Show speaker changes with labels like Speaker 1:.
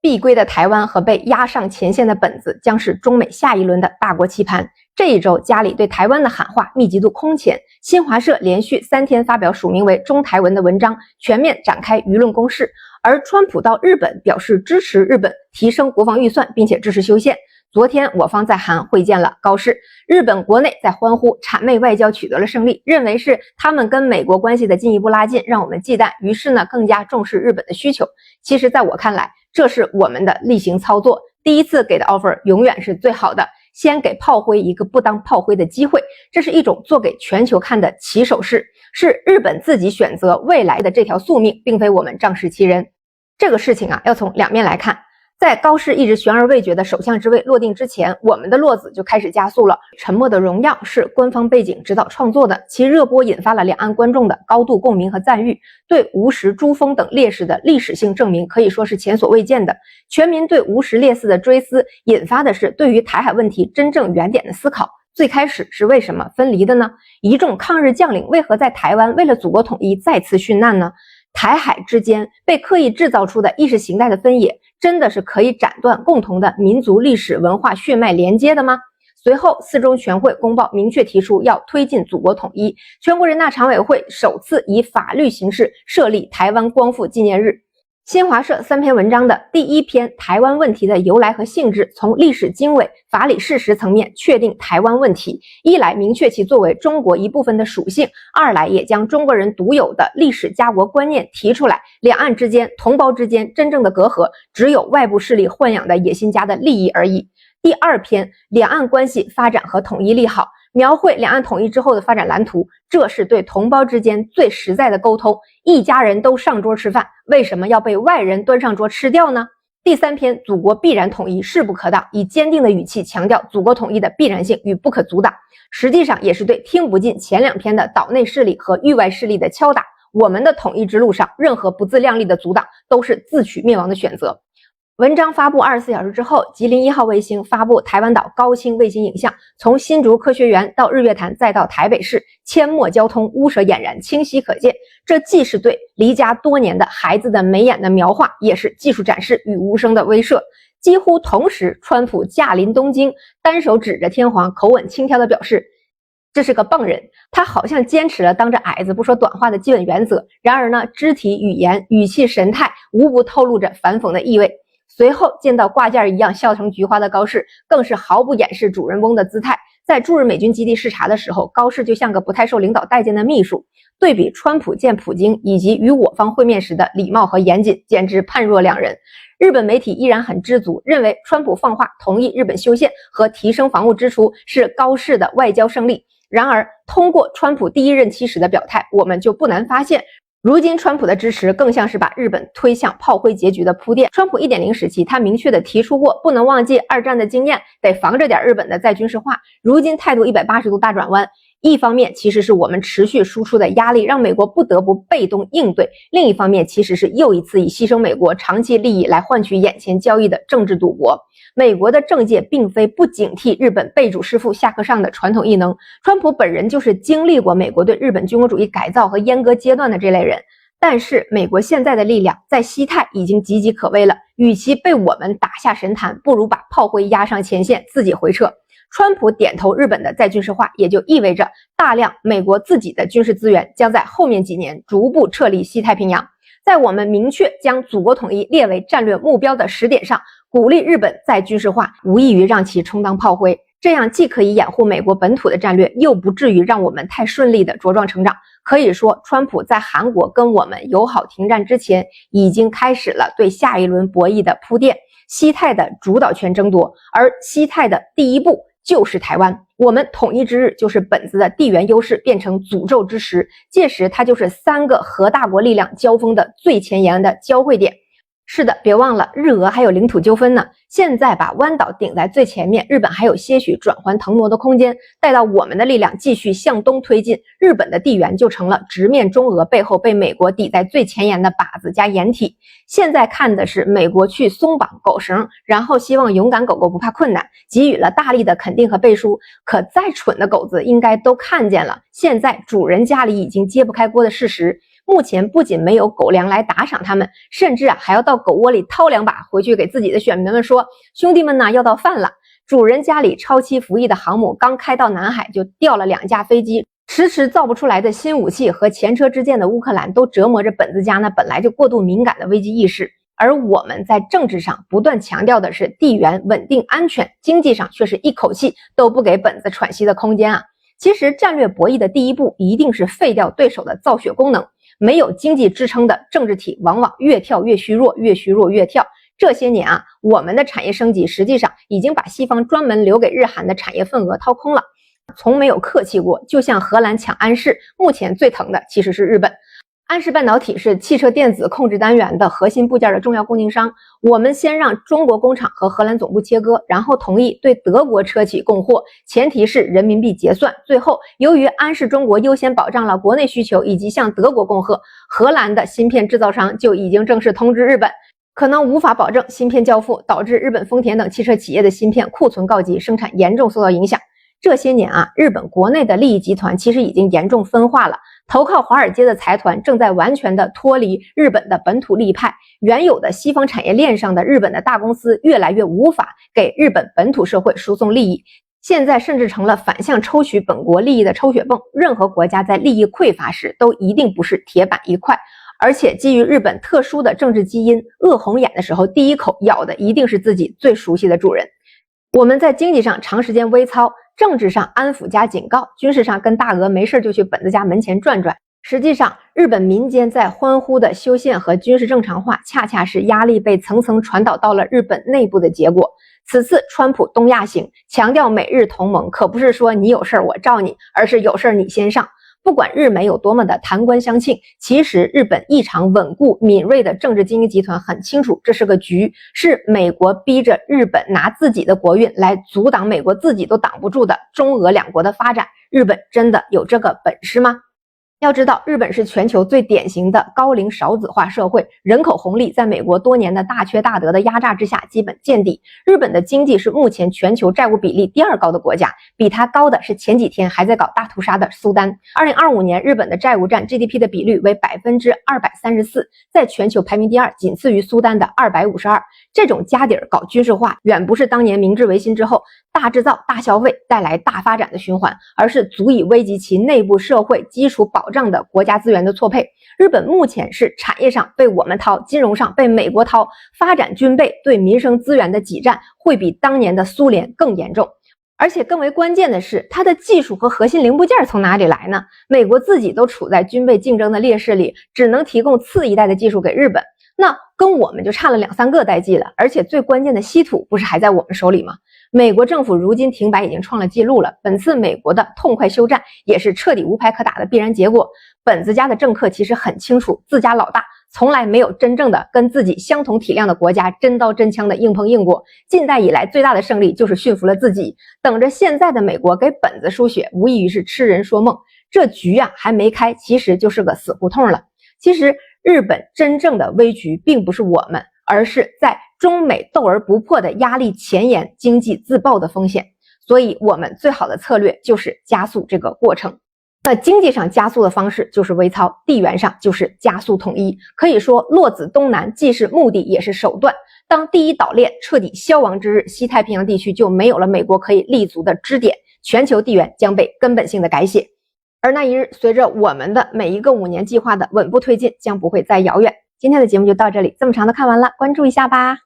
Speaker 1: 必归的台湾和被压上前线的本子，将是中美下一轮的大国棋盘。这一周，家里对台湾的喊话密集度空前，新华社连续3天发表署名为中台文的文章，全面展开舆论攻势。而川普到日本表示支持日本提升国防预算，并且支持修宪。昨天我方在韩会见了高市，日本国内在欢呼谄媚外交取得了胜利，认为是他们跟美国关系的进一步拉近，让我们忌惮，于是呢更加重视日本的需求。其实在我看来，这是我们的例行操作，第一次给的 offer 永远是最好的，先给炮灰一个不当炮灰的机会，这是一种做给全球看的起手式，是日本自己选择未来的这条宿命，并非我们仗势欺人。这个事情啊，要从两面来看。在高市一直悬而未决的首相之位落定之前，我们的落子就开始加速了。《沉默的荣耀》是官方背景指导创作的，其热播引发了两岸观众的高度共鸣和赞誉，对吴石、朱峰等烈士的历史性证明可以说是前所未见的。全民对吴石烈士的追思，引发的是对于台海问题真正原点的思考。最开始是为什么分离的呢？一众抗日将领为何在台湾为了祖国统一再次殉难呢？台海之间被刻意制造出的意识形态的分野，真的是可以斩断共同的民族历史文化血脉连接的吗？随后四中全会公报明确提出要推进祖国统一，全国人大常委会首次以法律形式设立台湾光复纪念日。新华社3篇文章的第1篇台湾问题的由来和性质，从历史经纬、法理事实层面确定台湾问题，一来明确其作为中国一部分的属性，二来也将中国人独有的历史家国观念提出来，两岸之间、同胞之间真正的隔阂，只有外部势力豢养的野心家的利益而已。第2篇两岸关系发展和统一利好，描绘两岸统一之后的发展蓝图，这是对同胞之间最实在的沟通。一家人都上桌吃饭，为什么要被外人端上桌吃掉呢？第3篇祖国必然统一势不可挡，以坚定的语气强调祖国统一的必然性与不可阻挡，实际上也是对听不进前2篇的岛内势力和域外势力的敲打。我们的统一之路上，任何不自量力的阻挡都是自取灭亡的选择。文章发布24小时之后，吉林1号卫星发布台湾岛高清卫星影像，从新竹科学园到日月潭再到台北市，阡陌交通屋舍俨然清晰可见。这既是对离家多年的孩子的眉眼的描画，也是技术展示与无声的威慑。几乎同时，川普驾临东京，单手指着天皇，口吻轻佻地表示这是个棒人。他好像坚持了当着矮子不说短话的基本原则，然而呢，肢体语言、语气神态无不透露着反讽的意味。随后见到挂件一样笑成菊花的高市，更是毫不掩饰主人翁的姿态。在驻日美军基地视察的时候，高市就像个不太受领导待见的秘书。对比川普见普京以及与我方会面时的礼貌和严谨，简直判若两人。日本媒体依然很知足，认为川普放话同意日本修宪和提升防务支出是高市的外交胜利。然而，通过川普第1任期时的表态，我们就不难发现，如今川普的支持更像是把日本推向炮灰结局的铺垫。川普 1.0 时期，他明确的提出过不能忘记2战的经验，得防着点日本的再军事化。如今态度180度大转弯，一方面其实是我们持续输出的压力让美国不得不被动应对，另一方面其实是又一次以牺牲美国长期利益来换取眼前交易的政治赌博。美国的政界并非不警惕日本被主师傅下课上的传统异能，川普本人就是经历过美国对日本军国主义改造和阉割阶段的这类人。但是美国现在的力量在西太已经岌岌可危了，与其被我们打下神坛，不如把炮灰压上前线，自己回撤。川普点头日本的再军事化，也就意味着大量美国自己的军事资源将在后面几年逐步撤离西太平洋。在我们明确将祖国统一列为战略目标的时点上，鼓励日本再军事化，无异于让其充当炮灰，这样既可以掩护美国本土的战略，又不至于让我们太顺利的茁壮成长。可以说，川普在韩国跟我们友好停战之前，已经开始了对下一轮博弈的铺垫，西太的主导权争夺，而西太的第一步就是台湾。我们统一之日，就是本子的地缘优势变成诅咒之时，届时它就是3个核大国力量交锋的最前沿的交汇点。是的，别忘了日俄还有领土纠纷呢。现在把湾岛顶在最前面，日本还有些许转圜腾挪的空间。待到我们的力量继续向东推进，日本的地缘就成了直面中俄背后被美国抵在最前沿的靶子加掩体。现在看的是美国去松绑狗绳，然后希望勇敢狗狗不怕困难，给予了大力的肯定和背书。可再蠢的狗子应该都看见了，现在主人家里已经揭不开锅的事实。目前不仅没有狗粮来打赏他们，甚至还要到狗窝里掏2把回去给自己的选民们说，兄弟们呢，要到饭了。主人家里超期服役的航母刚开到南海就掉了2架飞机，迟迟造不出来的新武器和前车之鉴的乌克兰都折磨着本子家那本来就过度敏感的危机意识。而我们在政治上不断强调的是地缘稳定安全，经济上却是一口气都不给本子喘息的空间啊。其实战略博弈的第一步一定是废掉对手的造血功能，没有经济支撑的政治体往往越跳越虚弱，越虚弱越跳。这些年啊，我们的产业升级实际上已经把西方专门留给日韩的产业份额掏空了，从没有客气过。就像荷兰抢安氏，目前最疼的其实是日本。安氏半导体是汽车电子控制单元的核心部件的重要供应商，我们先让中国工厂和荷兰总部切割，然后同意对德国车企供货，前提是人民币结算。最后由于安氏中国优先保障了国内需求以及向德国供货，荷兰的芯片制造商就已经正式通知日本，可能无法保证芯片交付，导致日本丰田等汽车企业的芯片库存告急，生产严重受到影响。这些年啊，日本国内的利益集团其实已经严重分化了，投靠华尔街的财团正在完全的脱离日本的本土利益派，原有的西方产业链上的日本的大公司越来越无法给日本本土社会输送利益，现在甚至成了反向抽取本国利益的抽血泵。任何国家在利益匮乏时都一定不是铁板一块，而且基于日本特殊的政治基因，饿红眼的时候第一口咬的一定是自己最熟悉的主人。我们在经济上长时间微操，政治上安抚加警告，军事上跟大俄没事就去本子家门前转转。实际上，日本民间在欢呼的修宪和军事正常化，恰恰是压力被层层传导到了日本内部的结果。此次川普东亚行强调美日同盟，可不是说你有事我罩你，而是有事你先上。不管日美有多么的谈官相庆，其实日本异常稳固敏锐的政治精英集团很清楚，这是个局，是美国逼着日本拿自己的国运来阻挡美国自己都挡不住的中俄两国的发展。日本真的有这个本事吗？要知道，日本是全球最典型的高龄少子化社会，人口红利在美国多年的大缺大得的压榨之下基本见底。日本的经济是目前全球债务比例第2高的国家，比它高的是前几天还在搞大屠杀的苏丹。2025年，日本的债务占 GDP 的比率为 234%， 在全球排名第2，仅次于苏丹的252%。这种家底儿搞军事化，远不是当年明治维新之后大制造、大消费带来大发展的循环，而是足以危及其内部社会基础保障的国家资源的错配。日本目前是产业上被我们掏，金融上被美国掏，发展军备对民生资源的挤占会比当年的苏联更严重。而且更为关键的是，它的技术和核心零部件从哪里来呢？美国自己都处在军备竞争的劣势里，只能提供次一代的技术给日本，那跟我们就差了2-3个代际了。而且最关键的稀土不是还在我们手里吗？美国政府如今停摆已经创了记录了，本次美国的痛快休战也是彻底无牌可打的必然结果。本子家的政客其实很清楚，自家老大从来没有真正的跟自己相同体量的国家真刀真枪的硬碰硬过，近代以来最大的胜利就是驯服了自己。等着现在的美国给本子输血，无异于是痴人说梦。这局啊还没开，其实就是个死胡同了。其实日本真正的危局并不是我们，而是在中美斗而不破的压力前沿，经济自爆的风险。所以我们最好的策略就是加速这个过程。那经济上加速的方式就是微操，地缘上就是加速统一。可以说落子东南既是目的也是手段。当第一岛链彻底消亡之日，西太平洋地区就没有了美国可以立足的支点，全球地缘将被根本性的改写。而那一日，随着我们的每一个5年计划的稳步推进，将不会再遥远。今天的节目就到这里，这么长的看完了，关注一下吧。